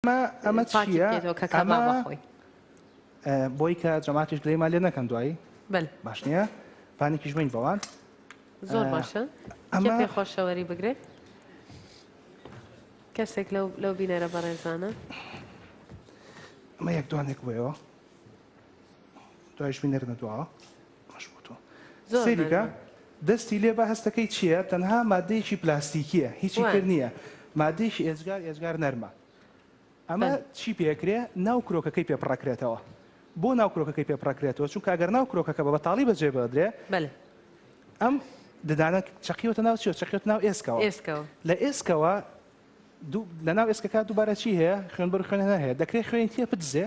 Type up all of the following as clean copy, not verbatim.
ئەمە چییە؟ ئەمە بۆی کە جەماعتیش گلەیمان لێ نەکەن دوایی باش نییە پانێکیش بین بەوان زۆر باشە ئەمە پێخۆشەوەری بگرێت کەسێک لەو بینەرە بەڕێزانە ئەمە یەک دوانێک بۆیەوە دوایش بینەر نەدواوە مەش بۆ تۆ سەیریکە دەستی لێ بە هەستەکەی چییە؟ تەنها مادەیەکی پلاستیکیە هیچی کرد نییە مادەیەکی ئێجگار نەرمە ئەمە چی پێکرێ ناو کرۆکەکەی پێپڕەکرێتەوە بۆ ناو کرۆکەکەی پێپڕەکرێتەوە چونکە ئەگەر ناو کرۆکەکە بە بەتاڵی بەجێ بەدرێ ئەم ددانە چەقیوتە ناو چیە چەقیوت ناو ئێسکەوە لە ئێسکەوە لە ناو ئێسکەکە دووبارە چی هەیە خوێنبەر خوێنە هەیە دەکرێت خوێنی تێ بدزێ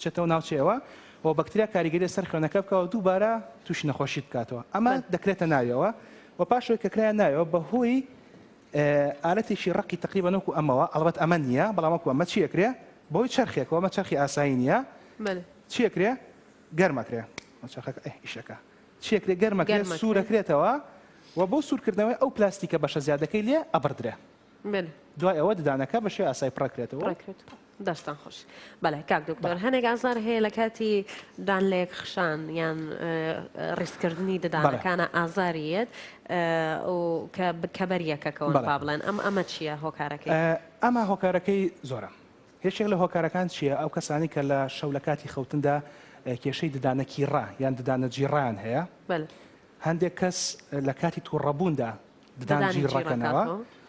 چێتەوە ناوچەوە بۆ بەکتریا کاریگەری سەر خوێنەکە بکەوە دووبارە تووشی نەخۆشی بکاتەوە ئەمە دەکرێتە ناویەوە و پاشەوەی کە کرایە ناویەوە بەهۆی ئالەتێکی ڕقی تقریبا وەکو ئەمەوە ئەڵبەت ئەمە نییە بەڵام وەکو ئەمە چیەکرێ بۆی چرخێکەوە ئەمە چرخی ئاسایی نییە چیەکرێ گەرمەکرێ ئیشەکە چیەکرێ گەرمەکرێت سوورەکرێتەوە و بۆ سوورکردنەوەی ئەو پلاستیکە بەشە زیادەکەی لێ ئەبردرێ دوای ئەوە ددانەکە بە شێ ئاسایی پڕەکرێتەوە دەستان خۆش بەڵێ کاک دکتۆر هەنێک ئازار هەیە لە کاتی دان لێک خشان یان ڕیسکردنی ددانەکانە ئازاریەت کە بەریەکەکەون با بڵێن ئەمە چییە هۆکارەکەی؟ ئەمە هۆکارەکەی زۆرە هێشێک لە هۆکارەکان چییە؟ ئەو کەسانی کە لە شەو لە کاتی خەوتندا کێشەی ددانەکی ڕا یان ددانە جیڕان هەیە هەندێک کەس لە کاتی تووڕەبووندا ددانجی ڕەکەنەوە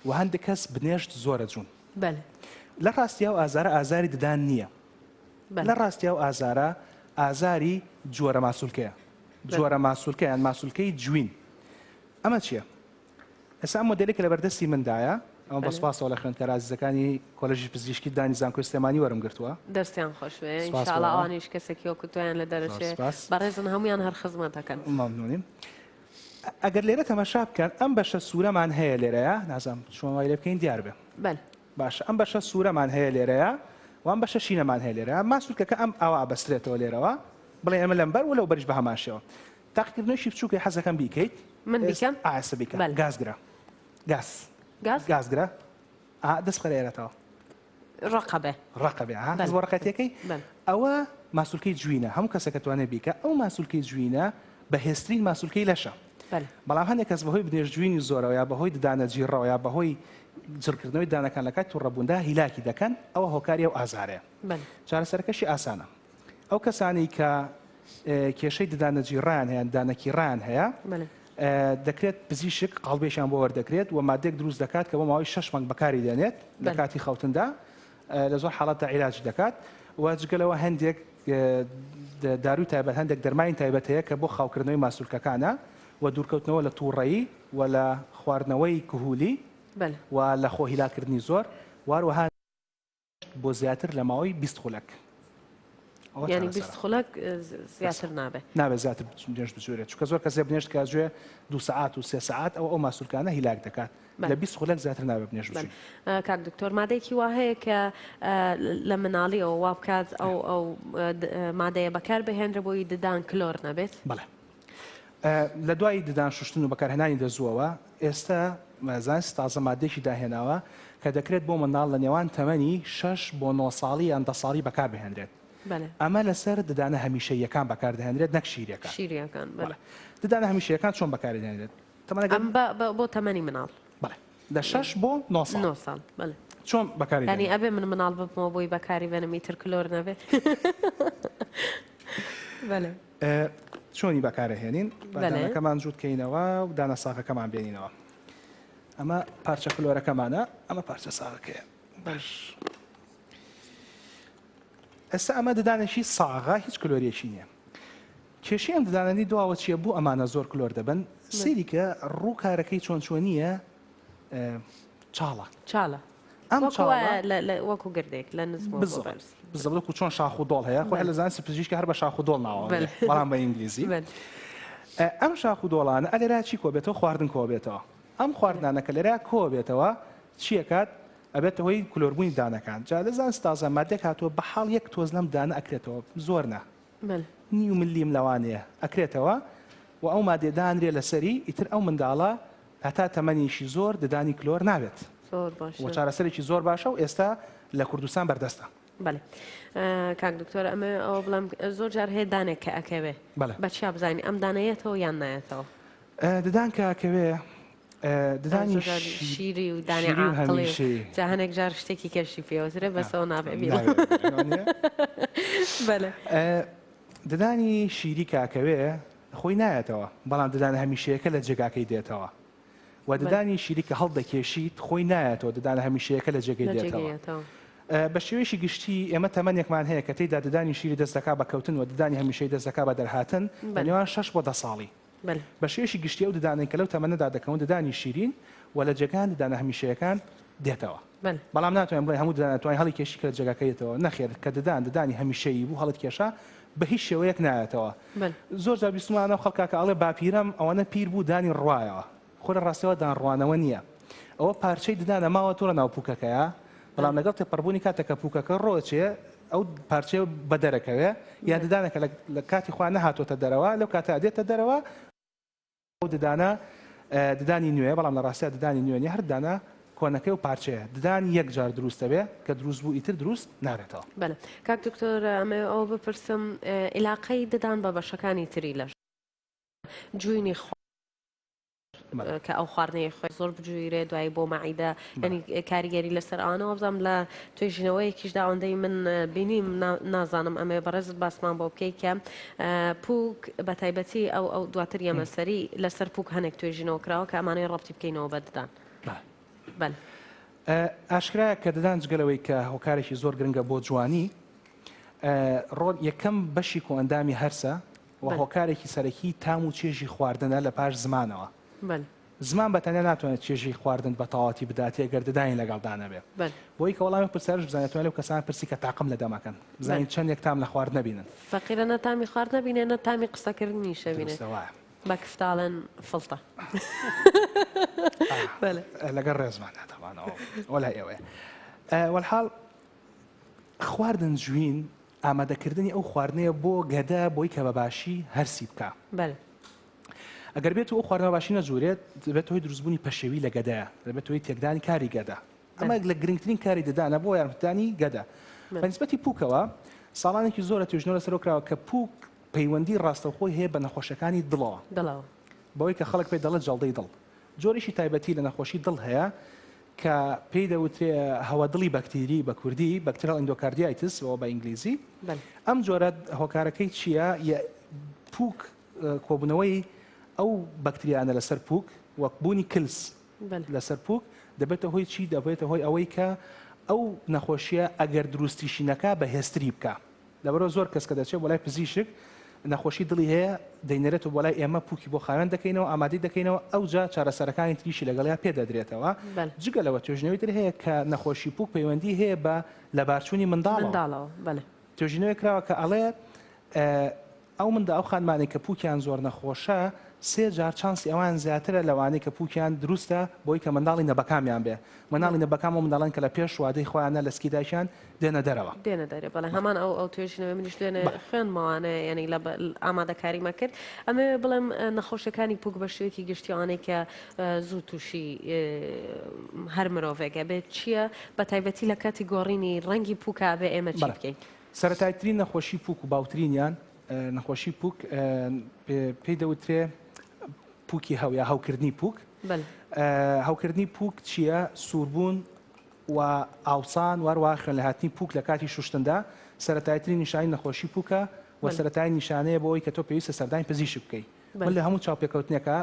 و هەندێک کەس بنێشت زۆرە جوون لە ڕاستیا و ئازارە ئازاری ددان نییە لە ڕاستیا و ئازارە ئازاری جۆرە ماسوولکەیە جۆرە ماسوولکە یان ماسوولکەی جوین ئەمە چییە؟ ئێستا ئەم مۆدێلێکە لە بەردەستی مندایە ئەمە بەسپاسەوە لە خوێندکە رازیزەکانی کۆلێژی پزیشکی دانی زانکۆی سلێمانی وەرم گرتووە دەستیان خۆشوێ ئینشاڵڵا ئەوانیش کەسێکی وەکو تۆیان لە دەرەچێ بەڕێزن هەمویان هەر خزمەتەکەن مەمنونیم ئەگەر لێرە تەماشا بکەن ئەم بەشە سوورەمان هەیە لێرەیە نازانم شما وای لێ بکەین دیار بێ باشە ئەم بەشە سوورەمان هەیە لێرەیە وان بەشە شینەمان هەیە لێرە ماسوولکەکە ئەم ئاوا ئابەسترێتەوە لێرەوە بڵێ ئەمە لەمبەر وەلەو بەرش بە هەماشەوە تاقیکردنەوەی بچووکەی حەزەکەم بیکەیت من بیکەم ئاسە بیکە گازگرە گازگرە دەست خەرێرەتەوە ڕقەبێ دەست بۆ ڕقەتەکەی ئەوە ماسوولکەی جوینە هەموو کەسەکە توانێت بیکە ئەو ماسوولکەی جوینە بەهێزترین ماسوولکەی لەشە بەڵام هەندێک کەس بەهۆی بنێژجوینی زۆرەوە یا بەهۆی ددانە جیڕەوە یا بەهۆی جڕکردنەوەی دانەکان لە کات تووڕەبووندا هیلاکی دەکەن ئەوە هۆکاری ئەو ئازارەیە چارەسەرەکەشی ئاسانە ئەو کەسانی کە کێشەی ددانە جیڕان هەیە دانەکی ڕان هەیە دەکرێت پزیشک قەڵبێشیان بۆ وەردەکرێت و مادێک دروست دەکات کە بۆ ماوەی 6 مانگ بەکاری دێنێت لە کاتی خەوتندا لە زۆر حاڵەتە عیلاج دەکات و جگەلەوە هەندێک داروی تایبەت هەندێک دەرمانی تایبەت هەیە کە بۆ خاوکردنەوەی ماسوولکەکانە و دوورکەوتنەوە لە تووڕەیی و لە خواردنەوەی کهولی و لە خۆهیلاکردنی زۆر واروەها بۆ زیاتر لە ماوەی 20 خولەک ینی 20 خولەک زیاتر نابێت زیاتر بنێشت بجوێرێت چونکە زۆر کەسێ بنێشت کاتژێ 2 سعات و 3 سعات ئەو ماسوولکانە هیلاک دەکات لە 20 خولەک زیاتر نابێت بنێشت بچێت کاک دکتۆر مادەیەکی وا هەیە کە لە مناڵیەوە وا بکات ئەو مادەیە بەکار بهێنرە بۆی ددان کلۆر نەبێت بەڵێ لە دوای ددان شوشتن و بەکارهێنانی دەزووەوە ئێستا زانست تازە مادێکی داهێناوە کە دەکرێت بۆ منداڵ لە نێوان تەمەنی 6 بۆ 9 ساڵی یان 10 ساڵی بەکار بهێنرێت ئەمە لەسەر ددانە هەمیشەیەکان بەکاردەهێنرێت نەک شیرەکان ددانە هەمیشەیەکان چۆن بەکاردەهێنرێت بۆ تەمەنی مناڵ لە 6 بۆ 9 ساڵ چۆن بەکاری ینی ئەبێ من مناڵ ببمەوە بۆی بەکاری بێنم ئیتر کلۆر نەبێت چۆنی بەکارەهێنین دانەکەمان جووت کەینەوە و دانە ساغەکەمان بێنینەوە ئەمە پارچە کلۆرەکەمانە ئەمە پارچە ساغەکەیە باش ئێستا ئەمە ددانێکی ساغا هیچ کلۆریەکی نییە کێشی ئەم ددانەی دواوە چییە بوو ئەمانە زۆر کلۆر دەبن سەیریکە ڕوو کارەکەی چۆن چۆنیە چاڵە ئەم وەکو گردێک لە بزڵک و چۆن شاخ و دۆڵ هەیە خۆ لە زانستی پزیشکی هەر بە شاخ و دۆڵ ناوە بەڵام بە ئینگلیزی ئەم شاخ و دۆڵانە ئەلێرا چی کۆبێتەوە خواردن کۆبێتەوە ئەم خواردنانەکە لێرا کۆبێتەوە چیەکات ئەبێتە هۆی کلۆربوونی دانەکان جا لە زانست تازە مادێک هاتووە بە حاڵ یەک تۆز لەم دانە ئەکرێتەوە زۆر نە نیو ملیم لەوانەیە ئەکرێتەوە و ئەو مادێدانرێ لەسەری ئیتر ئەو منداڵە هەتا تەمەنیشی زۆر ددانی کلۆر نابێت و چارەسەرێکی زۆر باشە و ئێستا لە کوردستان بەردەستە. بەێ کاک دکتۆر ئەمە ئەو بڵام زۆر جار هەیە دانێک کە ئەکەوێ بە چیا بزانین ئەم دانەیەتەوە یان نایەتەوە ددان کە ئەکەوێ ددانی شیری و دانی جا هەنێک جار شتێکی کەشی پێوەترە بەسەوە نابێ بەێ ددانی شیری کاکەوێ خۆی نایەتەوە بەڵام ددان هەمیشەیەەکە لە جێگاکەی دێتەوە و ددانی شیری کە هەڵدەکێشیت خۆی نایەتەوە ددان هەمیشەیەەکە لە جێگەی دێتەوە بە شێوەیەشی گشتی ئێمە تەمەنێکمان هەیە کە تێیدا ددانی شیری دەستەکە بەکەوتن و ددانی هەمیشەی دەستەکە بە دەرهاتن بەنێوان 6 بۆ 10 ساڵی بە شێوەیەشی گشتی ئەو ددانێک کە لەو تەمەنەدا دەکەون ددانی شیرین و لە جێگان ددانە هەمیشەیەەکان دێتەوە بەڵام ناتوانین بڵێ هەموو ددانەتوانین هەڵی کێشی کە لە جێگاکەیەتەوە نەخێر کە ددانی هەمیشەیی بوو هەڵت کێشا بە هیچ شێوەیەک نایەتەوە زۆر جا بیستمانە خەڵکاکە ئەڵێ باپیرم ئەوەنە پیر بوو دانی ڕواایەوە خۆ لە ڕاستەوە دان ڕوانەوە نییە ئەوە پارچەی ددانە ماوە تۆ لە ناو پووکەکەیە بەڵام لەگەڵ تێپەڕبوونی کاتێکە پووکەکە ڕۆچێ ئەو پارچێ بە دەرەکەوێ یان ددانەکە لە کاتی خوا نەهاتۆتە دەرەوە لەو کاتە دێتە دەرەوە ئەو ددانە ددانی نوێ بەڵام لە ڕاستە ددانی نوێنی هەردانە کۆنەکەی و پارچەیە ددان یەک جار دروستە بێ کە دروست بوو ئیتر دروست نارێتەوە. بەێ کاک دکتۆر ئەمە ئەو بپرسم عیلاقەی ددان بە بەشەکانی تری لەش جوینی کە ئەو خواردنەیە خۆی زۆر بجویرێ دوای بۆ مەعیدە ینی کاریگەری لەسەر ئەوانەوە بزانام لە توێژینەوەیەکیشدا ئەوەندەی من بینیم نازانم ئەمێ بەڕێزت باسمان بۆ بکەی کە پووک بە تایبەتی ئەو دواتر یەمەسەری لەسەر پووک هەنێک توێژینەوە کراوە کە ئەمانەی ڕەبتی بکەینەوە بە ددان. ئاشکرایە کە ددان جگەلەوەی کە هۆکارێکی زۆر گرنگە بۆ جوانی ڕۆل یەکەم بەشی کۆئەندامی هەرسە و هۆکارێکی سەرەکی تام و چێژی خواردنە لە پاش زمانەوە. زمان بەتەنیا ناتوانێت چێژی خواردن بە تەواتی بداتێ گەر ددانی لەگەڵدانە بێ بۆی کە وەڵامی پرسیارش بزانێتوانێت لەو کەسان پرسی کە تاقم لە دەماکەن بزانین چەندێک تام لە خوارد نەبینن فەقیرە نەتامی خوارد نەبینێنە تامی قسەکردنی شەبینێت بە کفتاڵێن فڵتە لەگەڵ ڕێزمان ناتەوانەوە وەلا ئێوەیە وەڵحاڵ خواردن جوین ئامادەکردنی ئەو خواردنەیە بۆ گەدە بۆی کە بەباشی هەرسی بکە ئەگەر بێت ئەو خواردنەوە باشی نەجوورێت دەبێت هۆی دروستبوونی پەشێوی لە گەدەیە دەبێت هۆی تێکدانی کاری گەدە ئەمە لە گرنگترین کاری ددانە بۆ یارمەتانی گەدە بەنسبەتی پووکەوە ساڵانێکی زۆرە توێژنەوە لەسەرەوە کراوە کە پووک پەیوەندی ڕاستەوخۆی هەیە بە نەخۆشەکانی دڵەوە بەوەی کە خەڵک پێی دەڵێت جەڵدەی دڵ جۆرێکی تایبەتی لە نەخۆشی دڵ هەیە کە پێی دەوترێ هەوادڵی بەکتری بە کوردی بەکتریال ئیندۆکاردیایتس بە ئینگلیزی ئەم جۆرە هۆکارەکەی چییە پووک کۆبوونەوەی ئەو بەکتریانە لەسەر پووک وەک بوونی کلس لەسەر پووک دەبێتە هۆی چی دەبێتە هۆی ئەوەی کە ئەو نەخۆشیە ئەگەر دروستیشینەکە بەهێستری بکە لەبەرەوە زۆر کەس کە دەچێت بۆ لای پزیشک نەخۆشی دڵی هەیە دەینێرێت و بۆ لای ئێمە پووکی بۆ خاوێن دەکەینەوە ئامادەی دەکەینەوە ئەو جا چارەسەرەکانی تریشی لەگەڵیا پێدەدرێتەوە جگەلەوە توێژنەوەی تر هەیە کە نەخۆشی پووک پەیوەندی هەیە بە لەبارچوونی منداڵەوە توێژینەوەی کراوە کە ئەڵێ ئەو ئەو خانمانێک کە پووکیان زۆر نەخۆشە 3 جار چانسی ئەوان زیاترە لەوانەیە کە پووکیان دروستە بۆی کە منداڵی نەبەکامیان بێ منداڵی نەبەکام و منداڵان کە لە پێش وادەی خۆیانە لە سکیدایشان دێنە دەرەوە بەڵێ هەمان ئەو توێژینەوەی منیش دوێنێ خوێنمەوانە یعنی لە ئامادەکاریمە کرد ئەمێ بڵێم نەخۆشیەکانی پووک بە شوێکی گشتیوانەی کە زوو تووشی هەر مرۆڤێکە بێت چییە بە تایبەتی لە کاتی گۆڕینی ڕەنگی پووکە بێ ئێمە چی بکەین سەرەتایترین نەخۆشی پووک و باوترینیان نەخۆشی پووک پێی دەوترێ پووکی هەویا هەوکردنی پووک هەوکردنی پووک چییە سووربوون و ئاوسان وەروە خوێن لە هاتنی پووک لە کاتی شوشتندا سەرەتایترین نیشانی نەخۆشی پووکە و سەرەتای نیشانەیە بۆەوەی کە تۆ پێویستە سەردانی پزیشک بکەیت من لە هەموو چاوپێکەوتنێکە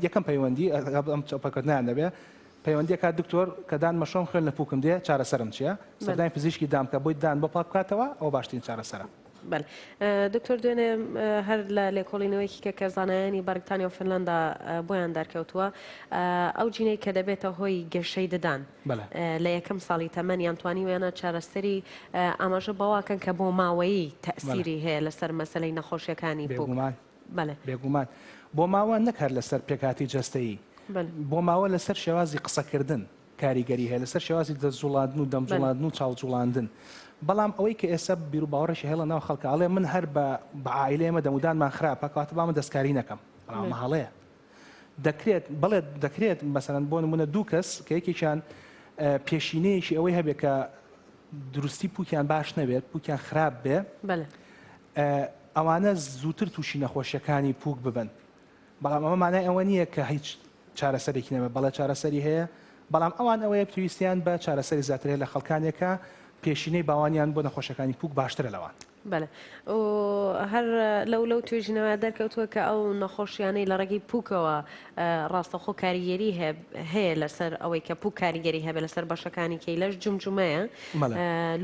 یەکەم پەیوەندی ئەم چاوپێکەوتنیان دەبێت پەیوەندیەکە دکتۆر کە دان مەشۆم خوێن لە پووکم دێ چارەسەرم چییە سەردانی پزیشکی دام کە بۆی دان بۆ پاک بکاتەوە ئەو باشترین چارەسەرە دکتۆر دوێنێ هەر لە لێکۆڵینەوەیکی کە کەزانایانی بەرگتانی و فنلندا بۆیان دەرکەوتووە ئەو جینەی کە دەبێتە هۆی گەشەی ددان لە یەکەم ساڵی تەمەنیان توانی وێنە چارەسەری ئاماژە بەواکەن کە بۆ ماوەیی تەئسیری هەیە لەسەر مەسەلەی نەخۆشیەکانی بێگومان بۆ ماوە نەکار لەسەر پێکاتی جەستەیی بۆ ماوە لەسەر شێوازی قسەکردن کاریگەری هەیە لەسەر شێوازی دەستجوڵاندن و دەمجوڵاندن و چاوجوڵاندن بەڵام ئەوەی کە ئێستا بیر و باوەڕێکی هێڵە ناو خەڵکاڵێ من هەر بە عائیلەیەمە دەمودانمان خراپە کاتە بامە دەستکاری نەکەم مەهەڵەیە دەکرێت بەڵێت دەکرێت مەسەرەن بۆ نمونە دوو کەس کە یەکێکیان پێشینەیەکی ئەوەی هەبێت کە دروستی پوکیان باش نەبێت پوکیان خراپ بێ ئەوانە زووتر تووشی نەخۆشیەکانی پوک ببن بەڵام ئەمە مانای ئەوە نییە کە هیچ چارەسەرێکی نەبێت بەڵێ چارەسەری هەیە بەڵام ئەوان ئەوەیە پێویستیان بە چارەسەری زیاتر هەیە لە خەڵکانێکە پێشینەی باوانیان بۆ نەخۆشەکانی پوک باشترە لەوان. بەڵێ هەر لەو توێژینەوە دەرکەوتووە کە ئەو نەخۆشیانەی لە ڕێگەی پوکەوە ڕاستەخۆ کاریگەری هەیە لەسەر ئەوەی کە پوک کاریگەری هەبێت لەسەر بەشەکانی کەیلەش جمجمەیە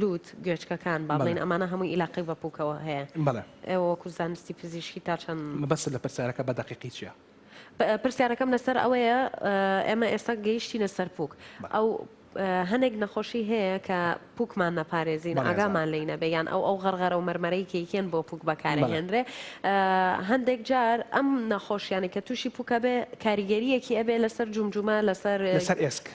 لووت گوێچکەکان با بڵێن ئەمانە هەمووی عیلاقی بە پوکەوە هەیە ئێوە وەکو زانستی پزیشکی تا چەند بەس لە پرسیارەکە بە دەقیقی چییە؟ پرسیارەکەم لەسەر ئەوەیە ئێمە ئێستا گەیشتینە سەر پوک ئەو هەندێک نەخۆشی هەیە کە پوکمان نەپارێزین ئاگامان لێی نەبێ یان ئەو غەرغەرە و مەرمەرەی کێکێن بۆ پوک بەکارهێنرێ هەندێک جار ئەم نەخۆشیانە کە تووشی پوکە بێ کاریگەریەکی ئەبێ لەسەر جومجومە لەسەر ئێسک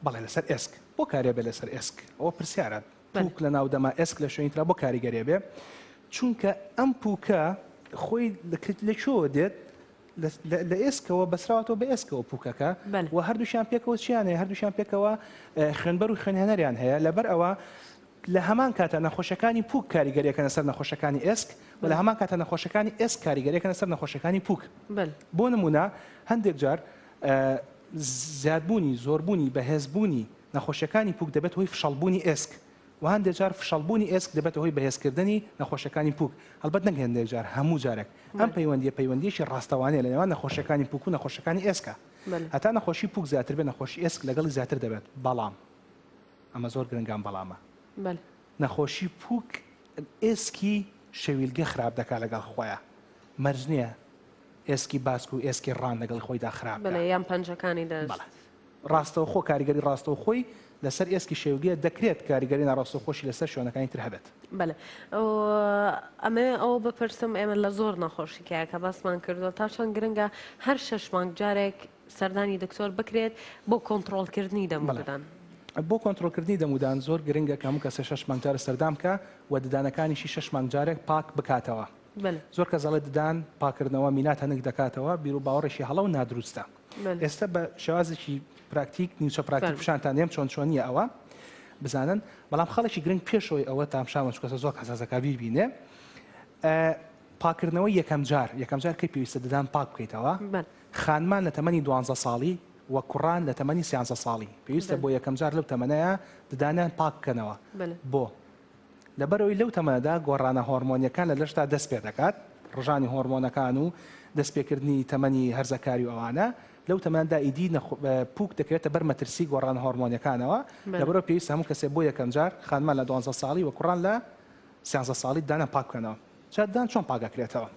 بەڵێ لەسەر ئێسک بۆ کارێ بێ لەسەر ئێسک ئەوە پرسیارە پوک لە ناودەما ئێسک لە شوێنیترا بۆ کاریگەریە بێ چونکە ئەم پوکە خۆی لەکوێ دێت لە ئێسکەوە بەسراوەوە بە ئێسکەوە پوکەکە و هەردووشیان پێکەوە چیانەیە هەردووشیان پێکەوە خوێنبەر و خوێنهێنەریان هەیە لەبەر ئەوە لە هەمان کاتە نەخۆشەکانی پوک کاریگەریەکەنە سەر نەخۆشەکانی ئێسک و لە هەمان کاتە نەخۆشەکانی ئێسک کاریگەریەکەنە سەر نەخۆشەکانی پوک بۆ نمونە هەندێک جار زیادبوونی زۆربوونی بەهێزبوونی نەخۆشیەکانی پوک دەبێت هۆی فشەڵبوونی ئێسک و هەندێک جار فشەڵبوونی ئێسک دەبێت هۆی بەهێزکردنی نەخۆشیەکانی پوک هەڵبەت نەک هەندێک جار هەموو جارێک ئەم پەیوەندیەکی ڕاستەوانەیە لە نێوان نەخۆشیەکانی پوک و نەخۆشیەکانی ئێسکە هەتا نەخۆشی پوک زیاتر بێت نەخۆشی ئێسک لەگەڵی زیاتر دەبێت بەڵام ئەمە زۆر گرنگان بەڵامە نەخۆشی پوک ئێسکی شەویلگە خراپ دەکات لەگەڵ خۆیان مەرج نییە ئێسکی باسک و ئێسکی ڕان لەگەڵ خۆیدا خراپ یان پەنجەکانی ڕاستەوە خۆ کاریگەری ڕاستەوە خۆی لەسەر ئێسکی شێوگە دەکرێت کاریگەری ناڕاستە خۆشی لەسەر شوێنەکانی تر هەبێت ئەمە ئەوە بپرسم ئێمە لە زۆر نەخۆشیکە کە باسمان کردووە تا چەند گرنگە هەر 6 مانگ جارێک سەردانی دکتۆر بکرێت بۆ کۆنتترۆلکردنی دەمودان بۆ کۆنتترۆلکردنی دەمودان زۆر گرنگە کە هەموو کەسە 6 مانگ جارە سەردام کە و ددانەکانیشی 6 مانگ جارێک پاک بکاتەوە زۆر کە زەڵێ ددان پاکردنەوە مینات هەنگ دەکاتەوە بیر و باوەڕێکی هەڵە و نادروستە ئێستا بە شێوازێکی پراکتیک نیوچە پراکتیک پیشانتان دێم چۆن چۆنیە ئەوە بزانن بەڵام خەڵکی گرنگ پێشەوەی ئەوە تامشاوە چکەسە زۆر حەساسەکە بیبینێ پاکردنەوەی یەکەم جار کەی پێویستە ددان پاک بکەیتەوە خانمان لە تەمەنی 12 ساڵی و کوڕان لە تەمەنی 13 ساڵی پێویستە بۆ یەکەم جار لەو تەمەنەیە ددانیان پاک بکەنەوە بۆ لەبەرەوەی لەو تەمەنەدا گۆڕانە هۆرمۆنیەکان لە لەشتا دەست پێ دەکات ڕژانی هۆرمۆنەکان و دەستپێکردنی تەمەنی هەرزەکاری و ئەوانە لەو تەمەندا ئیدی پوک دەکرێتە بەر مەترسی گۆڕان هۆرمۆنیەکانەوە لەبەرەوە پێویستە هەموو کەسێک بۆ یەکەم جار خانمان لە 12 ساڵی و کوڕان لە 13 ساڵی ددانە پاک بکەنەوە ددان چۆن پاک دەکرێتەوە